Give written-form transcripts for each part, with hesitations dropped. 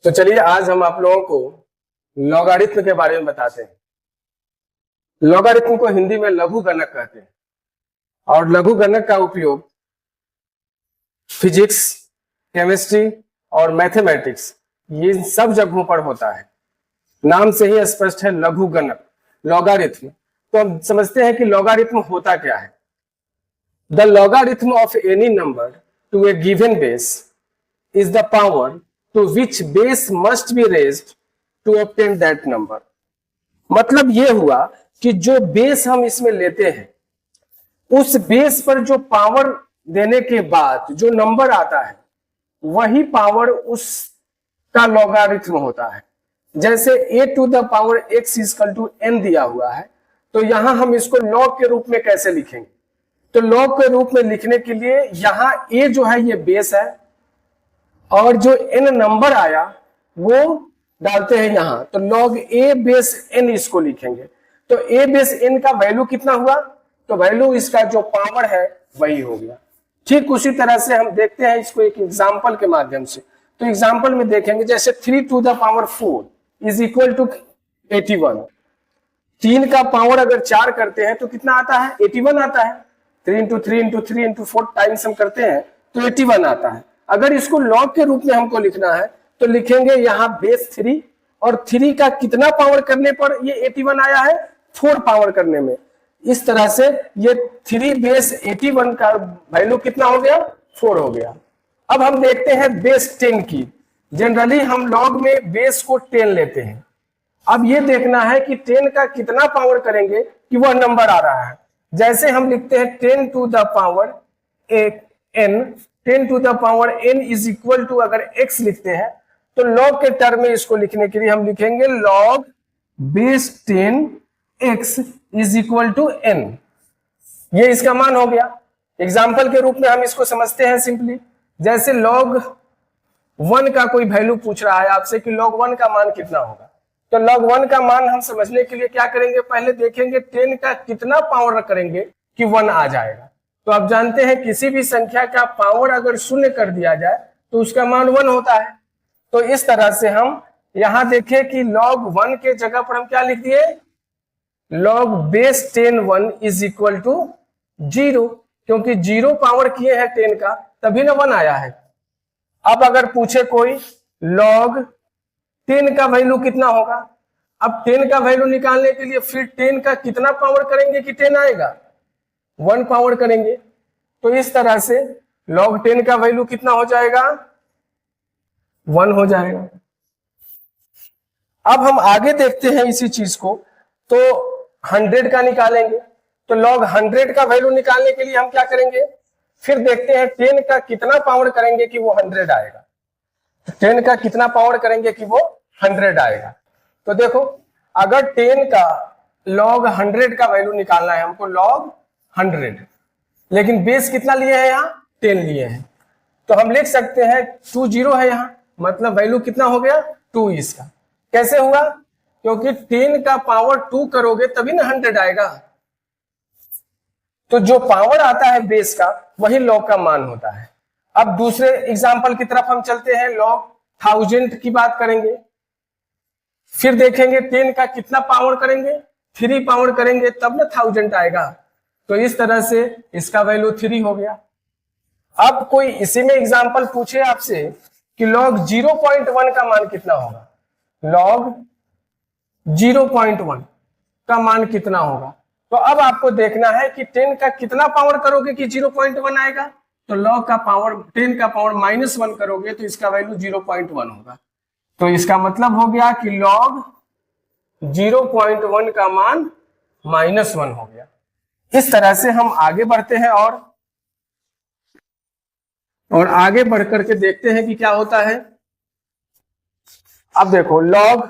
तो चलिए आज हम आप लोगों को लॉगरिथम के बारे में बताते हैं। लॉगरिथम को हिंदी में लघु गणक कहते हैं और लघु गणक का उपयोग फिजिक्स, केमिस्ट्री और मैथमेटिक्स ये सब जगहों पर होता है। नाम से ही स्पष्ट है लघु गणक लॉगरिथम। तो हम समझते हैं कि लॉगरिथम होता क्या है। The logarithm of any number two A given base is the power to which base must be raised to obtain that number। मतलब ये हुआ कि जो बेस हम इसमें लेते हैं उस बेस पर जो पावर देने के बाद जो नंबर आता है वही पावर उसका लॉगरिथम होता है। जैसे a to the power x equal to n दिया हुआ है, तो यहां हम इसको लॉग के रूप में कैसे लिखेंगे? तो लॉग के रूप में लिखने के लिए यहां a जो है ये बेस है और जो n नंबर आया वो डालते हैं यहां, तो log a बेस n इसको लिखेंगे। तो a बेस n का वैल्यू कितना हुआ? तो वैल्यू इसका जो पावर है वही हो गया। ठीक उसी तरह से हम देखते हैं इसको एक एग्जांपल के माध्यम से। तो एग्जांपल में देखेंगे जैसे 3 to the power 4 is equal to 81। 3 का पावर अगर 4 करते हैं तो कितना आता है? 81 आता है। 3 into 3 into 3 into 4 टाइम्स हम करते हैं तो 81 आता है। अगर इसको लॉग के रूप में हमको लिखना है तो लिखेंगे यहाँ बेस 3 और 3 का कितना पावर करने पर ये 81 आया है? 4 पावर करने में। इस तरह से ये 3 बेस 81 का वैल्यू कितना हो गया? 4 हो गया। अब हम देखते हैं बेस 10 की। जनरली हम लॉग में बेस को 10 लेते हैं। अब ये देखना है कि 10 का कितना पावर करेंगे कि वह नंबर आ रहा है। जैसे हम लिखते हैं 10 to the power n, 10 to the power n is equal to अगर x लिखते हैं तो log के टर्म में इसको लिखने के लिए हम लिखेंगे log base 10 x is equal to n। ये इसका मान हो गया। एग्जाम्पल के रूप में हम इसको समझते हैं सिंपली। जैसे log 1 का कोई वैल्यू पूछ रहा है आपसे कि log 1 का मान कितना होगा, तो log 1 का मान हम समझने के लिए क्या करेंगे? पहले देखेंगे 10 का कितना पावर करेंगे कि 1 आ जाएगा। तो आप जानते हैं किसी भी संख्या का पावर अगर शून्य कर दिया जाए तो उसका मान 1 होता है। तो इस तरह से हम यहां देखें कि log 1 के जगह पर हम क्या लिख दिए? log base 10 1 is equal to 0, क्योंकि 0 पावर किए हैं 10 का तभी ना 1 आया है। अब अगर पूछे कोई log 10 का वैल्यू कितना होगा, अब 10 का वैल्यू निकालने के लिए फिर 10 का कितना पावर करेंगे कि 10 आएगा? 1 पावर करेंगे। तो इस तरह से log 10 का वैल्यू कितना हो जाएगा? 1 हो जाएगा। अब हम आगे देखते हैं इसी चीज को, तो 100 का निकालेंगे। तो log 100 का वैल्यू निकालने के लिए हम क्या करेंगे? फिर देखते हैं 10 का कितना पावर करेंगे कि वो 100 आएगा। 10 का कितना पावर करेंगे कि वो 100 आएगा। तो देखो अगर 10 का log 100 का वैल्यू निकालना है हमको log 100, लेकिन बेस कितना लिए हैं? यहाँ 10 लिए हैं। तो हम लिख सकते हैं 2 0 है यहाँ, मतलब वैल्यू कितना हो गया? 2 इसका। कैसे हुआ? क्योंकि 10 का पावर 2 करोगे तभी ना 100 आएगा। तो जो पावर आता है बेस का वही log का मान होता है। अब दूसरे एग्जाम्पल की तरफ हम चलते हैं। log 1000 की बात करेंगे। फिर देखेंगे 10 का कितना पावर करेंगे? 3 पावर करेंगे तब ना 1000 आएगा। तो इस तरह से इसका वैल्यू 3 हो गया। अब कोई इसी में एग्जांपल पूछे आपसे कि log 0.1 का मान कितना होगा? log 0.1 का मान कितना होगा? तो अब आपको देखना है कि 10 का कितना पावर करोगे कि 0.1 आएगा। तो log का पावर 10 का पावर -1 करोगे तो इसका वैल्यू 0.1 होगा। तो इसका मतलब हो गया कि log 0.1 का मान -1 हो गया। इस तरह से हम आगे बढ़ते हैं और आगे बढ़ करके देखते हैं कि क्या होता है। अब देखो log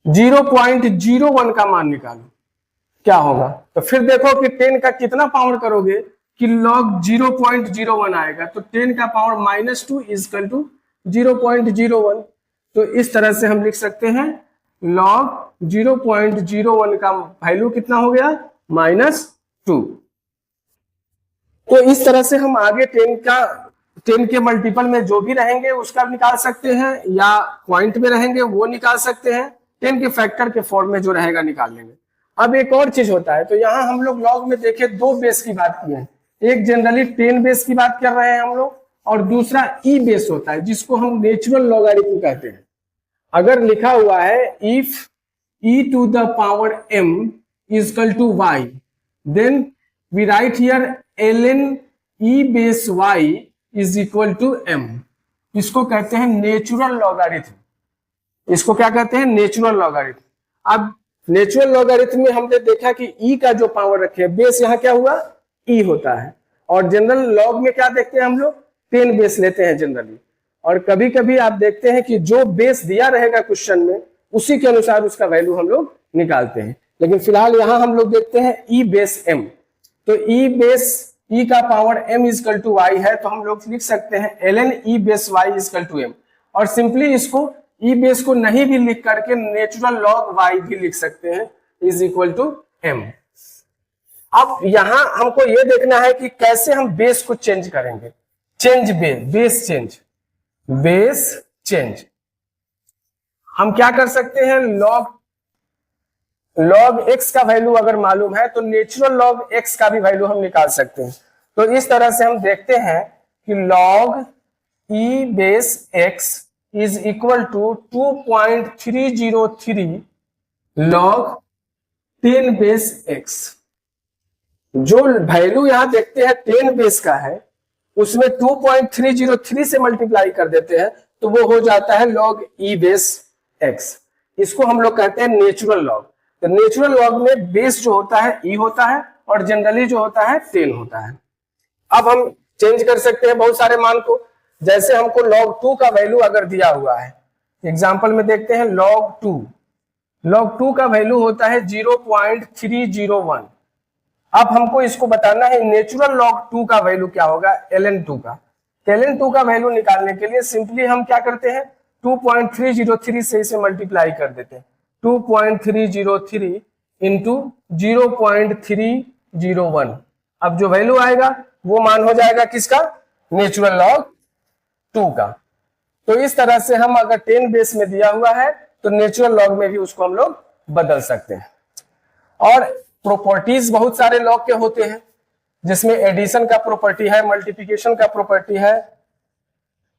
0.01 का मान निकालो क्या होगा। तो फिर देखो कि 10 का कितना पावर करोगे कि log 0.01 आएगा। तो 10 का पावर -2 इक्वल टू 0.01। तो इस तरह से हम लिख सकते हैं log 0.01 का वैल्यू कितना हो गया? -2। तो इस तरह से हम आगे 10 का 10 के मल्टीपल में जो भी रहेंगे उसका निकाल सकते हैं, या पॉइंट में रहेंगे वो निकाल सकते हैं, 10 के फैक्टर के फॉर्म में जो रहेगा निकाल लेंगे। अब एक और चीज होता है, तो यहाँ हम लोग लॉग में देखे दो बेस की बात की है, एक जनरली 10 बेस की बात कर रहे हैं हम लोग, और दूसरा ई बेस होता है जिसको हम नेचुरल लॉगरिथम कहते हैं। अगर लिखा हुआ है if e to the power m is equal to y, then we write here ln e base y is equal to m। इसको कहते हैं नेचुरल लॉगरिथम। इसको क्या कहते हैं? Natural logarithm. अब नेचुरल लॉगरिथम में हमने देखा कि e का जो पावर रखे है, बेस यहाँ क्या हुआ? e होता है। और जनरल लॉग में क्या देखते हैं हम लोग? 10 बेस लेते हैं जनरली। और कभी कभी आप देखते हैं कि जो बेस दिया रहेगा क्वेश्चन में उसी के अनुसार उसका वैल्यू हम लोग निकालते हैं। लेकिन फिलहाल यहां हम लोग देखते हैं e बेस m। तो e का power m is equal to y है, तो हम लोग लिख सकते हैं ln e base y is equal to m। और सिंपली इसको e बेस को नहीं भी लिख करके नेचुरल लॉग y भी लिख सकते हैं इज इक्वल टू m। अब यहां हमको ये देखना है कि कैसे हम बेस को चेंज करेंगे। चेंज बेस चेंज हम क्या कर सकते हैं? लॉग x का वैल्यू अगर मालूम है तो नेचुरल लॉग x का भी वैल्यू हम निकाल सकते हैं। तो इस तरह से हम देखते हैं कि log e base x is equal to 2.303 log 10 base x। जो वैल्यू यहां देखते हैं 10 बेस का है, उसमें 2.303 से मल्टीप्लाई कर देते हैं तो वो हो जाता है लॉग e बेस x। इसको हम लोग कहते हैं नेचुरल लॉग। तो नेचुरल लॉग में बेस जो होता है e होता है और जनरली जो होता है 10 होता है। अब हम चेंज कर सकते हैं बहुत सारे मान को। जैसे हमको log 2 का वैल्यू अगर दिया हुआ है, एग्जांपल में देखते हैं log 2 का वैल्यू होता है 0.301। अब हमको इसको बताना है नेचुरल log 2 का वैल्यू क्या होगा, ln 2 का। ln 2 का वैल्यू निकालने के लिए सिंपली हम क्या करते हैं, 2.303 से इसे मल्टीप्लाई कर देते हैं। 2.303 इंटू 0.301। अब जो वैल्यू आएगा वो मान हो जाएगा किसका? नेचुरल log 2 का। तो इस तरह से हम अगर 10 बेस में दिया हुआ है तो नेचुरल लॉग में भी उसको हम लोग बदल सकते हैं। और प्रॉपर्टीज बहुत सारे लॉग के होते हैं, जिसमें एडिशन का प्रॉपर्टी है, मल्टीप्लिकेशन का प्रॉपर्टी है,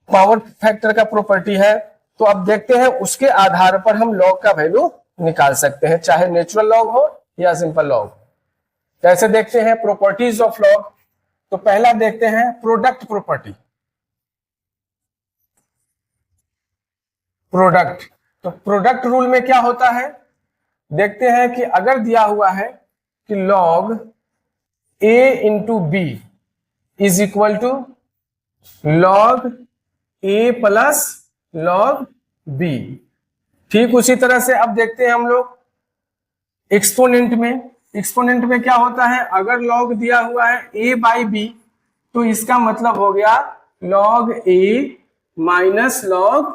पावर फैक्टर का प्रॉपर्टी है। तो अब देखते हैं उसके आधार पर हम लॉग का वैल्यू निकाल सकते हैं, चाहे नेचुरल लॉग हो या सिंपल लॉग। कैसे देखते हैं प्रॉपर्टीज ऑफ लॉग? तो पहला देखते हैं प्रोडक्ट प्रॉपर्टी। तो प्रोडक्ट रूल में क्या होता है, देखते हैं कि अगर दिया हुआ है कि log a into B is equal to log a plus log b। ठीक उसी तरह से अब देखते हैं हम लोग एक्सपोनेंट में क्या होता है, अगर log दिया हुआ है a बाई बी तो इसका मतलब हो गया log a minus log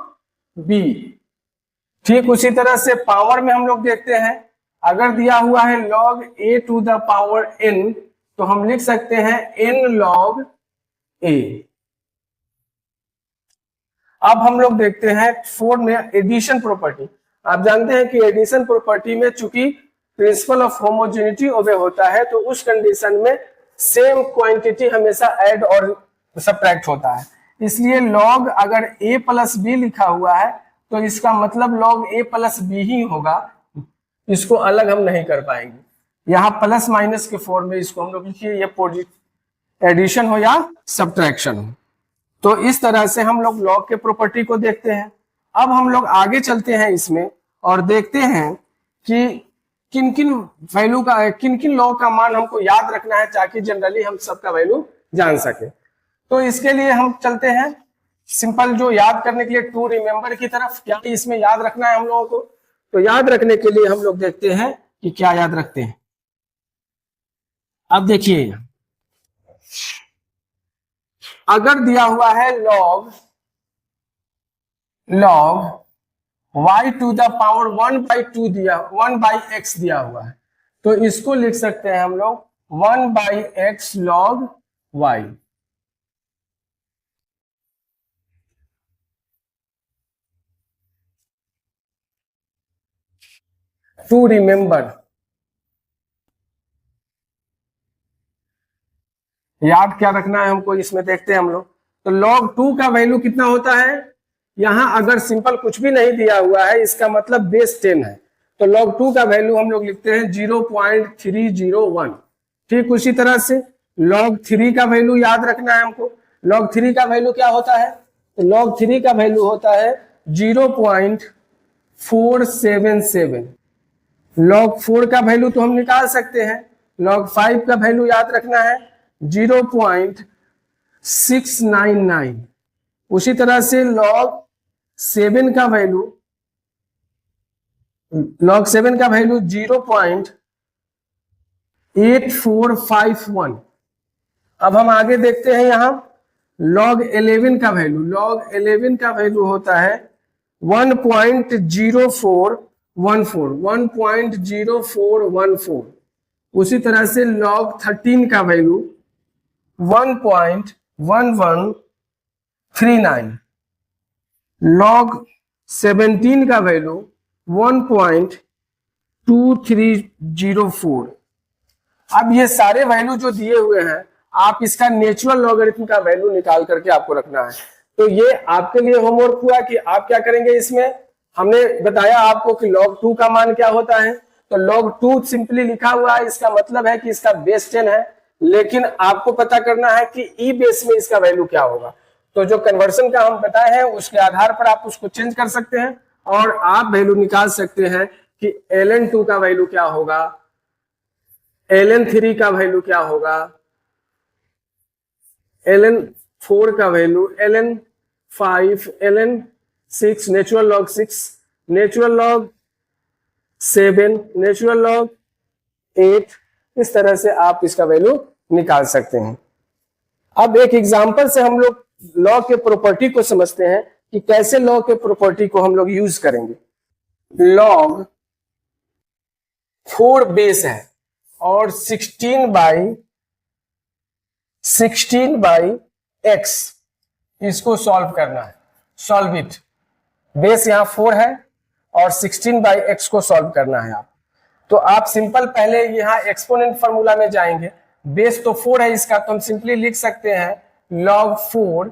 b। ठीक उसी तरह से पावर में हम लोग देखते हैं, अगर दिया हुआ है log a to the power n तो हम लिख सकते हैं n log a। अब हम लोग देखते हैं 4 में एडिशन प्रॉपर्टी। आप जानते हैं कि एडिशन प्रॉपर्टी में चूंकि प्रिंसिपल ऑफ होमोजेनिटी ओबे होता है तो उस कंडीशन में सेम क्वांटिटी हमेशा ऐड और सब्ट्रैक्ट होता है। इसलिए log अगर a प्लस बी लिखा हुआ है तो इसका मतलब log a प्लस बी ही होगा, इसको अलग हम नहीं कर पाएंगे। यहाँ प्लस माइनस के फॉर्म में इसको हम लोग लिखिए, ये एडिशन हो या सब्ट्रैक्शन हो। तो इस तरह से हम लोग लॉग के प्रॉपर्टी को देखते हैं। अब हम लोग आगे चलते हैं इसमें और देखते हैं कि किन किन वैल्यू का, किन किन लॉग का मान हमको याद रखना है ताकि जनरली हम सबका वैल्यू जान सके। तो इसके लिए हम चलते हैं सिंपल जो याद करने के लिए टू रिमेंबर की तरफ। क्या इसमें याद रखना है हम लोगों को? तो याद रखने के लिए हम लोग देखते हैं कि क्या याद रखते हैं। अब देखिए, अगर दिया हुआ है log y to the power 1/2 दिया, 1/x दिया हुआ है, तो इसको लिख सकते हैं हम लोग 1/x log y। To remember, याद क्या रखना है हमको इसमें देखते हैं हम लोग। तो log 2 का वैल्यू कितना होता है, यहां अगर सिंपल कुछ भी नहीं दिया हुआ है इसका मतलब बेस 10 है, तो log 2 का वैल्यू हम लोग लिखते हैं 0.301। ठीक उसी तरह से log 3 का वैल्यू याद रखना है हमको। log 3 का वैल्यू क्या होता है, तो log 3 का वैल्यू होता है 0.477। log 4 का वैल्यू तो हम निकाल सकते हैं, log 5 का वैल्यू याद रखना है 0.699। उसी तरह से log 7 का वैल्यू 0.8451। अब हम आगे देखते हैं यहां log 11 का वैल्यू, log 11 का वैल्यू होता है 1.0414। उसी तरह से log 13 का वैल्यू 1.1139। log 17 का वैल्यू 1.2304। अब ये सारे वैल्यू जो दिए हुए हैं आप इसका नेचुरल लॉगरिथम का वैल्यू निकाल करके आपको रखना है। तो ये आपके लिए होमवर्क हुआ कि आप क्या करेंगे। इसमें हमने बताया आपको कि log 2 का मान क्या होता है, तो log 2 सिंपली लिखा हुआ है, इसका मतलब है कि इसका बेस 10 है, लेकिन आपको पता करना है कि ई बेस में इसका वैल्यू क्या होगा। तो जो कन्वर्सन का हम बताए हैं उसके आधार पर आप उसको चेंज कर सकते हैं और आप वैल्यू निकाल सकते हैं कि ln2 का वैल्यू क्या होगा, ln3 का वैल्यू क्या होगा, ln4 का value, ln5, ln6, natural log 6, natural log 7, natural log 8। इस तरह से आप इसका वैल्यू निकाल सकते हैं। अब एक एग्जांपल से हम लोग लॉ के प्रॉपर्टी को समझते हैं कि कैसे लॉ के प्रॉपर्टी को हम लोग यूज करेंगे। log 4 बेस है और 16 x इसको सॉल्व करना है। सॉल्व इट, बेस यहां 4 है और 16 x को सॉल्व करना है आप। तो आप सिंपल पहले यहां एक्सपोनेंट फार्मूला में जाएंगे। बेस तो 4 है इसका, तो हम सिंपली लिख सकते हैं log 4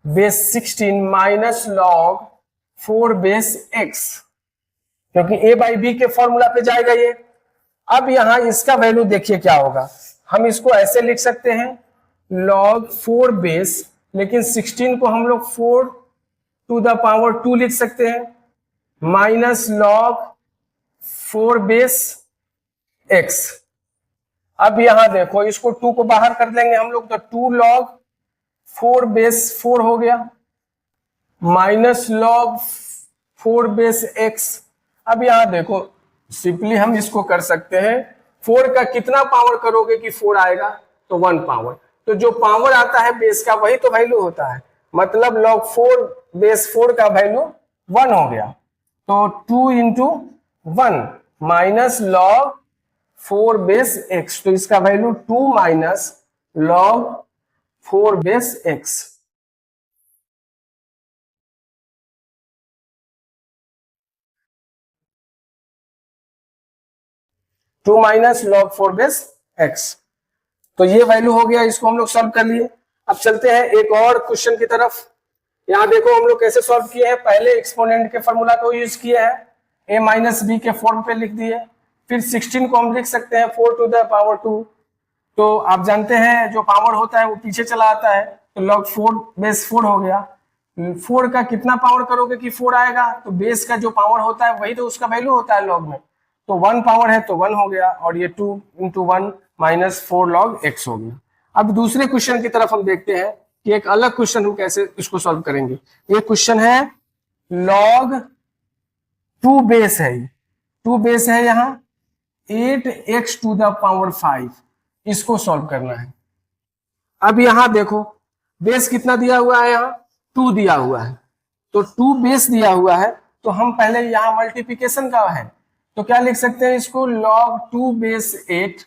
base 16 minus log 4 base x, क्योंकि a बाई बी के फॉर्मूला पे जाएगा ये। अब यहां इसका वैल्यू देखिए क्या होगा, हम इसको ऐसे लिख सकते हैं log 4 बेस, लेकिन 16 को हम लोग 4 टू द पावर 2 लिख सकते हैं, माइनस log 4 बेस x। अब यहां देखो इसको 2 को बाहर कर देंगे हम लोग, तो 2 log 4 बेस 4 हो गया, माइनस log 4 बेस x। अब यहां देखो सिंपली हम इसको कर सकते हैं, 4 का कितना पावर करोगे कि 4 आएगा, तो 1 पावर। तो जो पावर आता है बेस का वही तो वैल्यू होता है, मतलब log 4 बेस 4 का वैल्यू 1 हो गया। तो 2 into 1 minus log 4 base x, तो इसका value 2 minus log 4 base x। 2 minus log 4 base x, तो ये वैल्यू हो गया, इसको हम लोग सॉल्व कर लिए। अब चलते हैं एक और क्वेश्चन की तरफ। यहां देखो हम लोग कैसे सॉल्व किए हैं, पहले एक्सपोनेंट के फॉर्मूला को यूज किए हैं, a माइनस बी के फॉर्म पे लिख दिए, फिर 16 को हम लिख सकते हैं 4 टू द पावर 2। तो आप जानते हैं जो पावर होता है वो पीछे चला आता है, तो log 4 बेस 4 हो गया। 4 का कितना पावर करोगे कि 4 आएगा, तो बेस का जो पावर होता है वही तो उसका वैल्यू होता है लॉग में, तो 1 पावर है तो 1 हो गया, और ये 2 इंटू 1 माइनस 4 log x हो गया। अब दूसरे क्वेश्चन की तरफ हम देखते हैं कि एक अलग क्वेश्चन हम कैसे इसको सॉल्व करेंगे। ये क्वेश्चन है log 2 बेस है, 2 बेस है यहाँ 8x टू द पावर 5, इसको सॉल्व करना है। अब यहां देखो बेस कितना दिया हुआ है, यहाँ 2 दिया हुआ है, तो 2 बेस दिया हुआ है, तो हम पहले यहां मल्टीप्लीकेशन का है तो क्या लिख सकते हैं इसको, log 2 base 8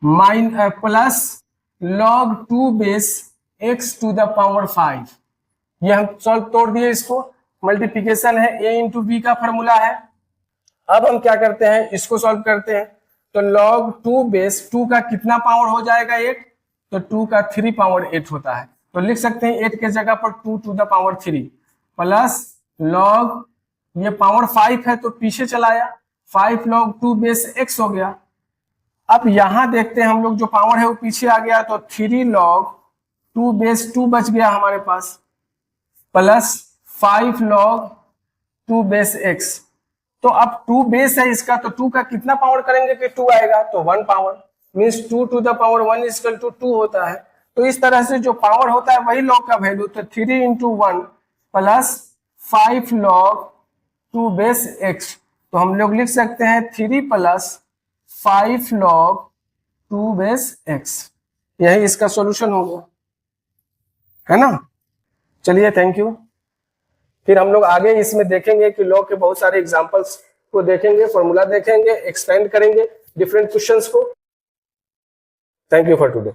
plus log 2 base x to the power 5। ये हम सॉल्व तोड़ दिए, इसको मल्टीप्लीकेशन है, a इंटू बी का फॉर्मूला है। अब हम क्या करते हैं, इसको सॉल्व करते हैं। तो log 2 बेस 2 का कितना पावर हो जाएगा 8, तो 2 का 3 पावर 8 होता है। तो लिख सकते हैं 8 के जगह पर 2 to the power 3 plus log, ये पावर 5 है तो पीछे चलाया, 5 log 2 बेस x हो गया। अब यहां देखते हैं हम लोग, जो पावर है वो पीछे आ गया, तो 3 log 2 बेस 2 बच गया हमारे पास, प्लस 5 log 2 बेस x। तो अब 2 बेस है इसका, तो 2 का कितना पावर करेंगे कि 2 आएगा, तो 1 power, means 2 to the power 1 equal to 2 होता है। तो इस तरह से जो पावर होता है वही log का वैल्यू, तो 3 into 1 plus 5 log 2 base x। तो हम लोग लिख सकते हैं 3 प्लस 5 log 2 बेस x। यही इसका सॉल्यूशन हो गया, है ना। चलिए, थैंक यू। फिर हम लोग आगे इसमें देखेंगे कि लॉ के बहुत सारे एग्जांपल्स को देखेंगे, फॉर्मूला देखेंगे, एक्सपेंड करेंगे डिफरेंट क्वेश्चंस को। Thank you for today.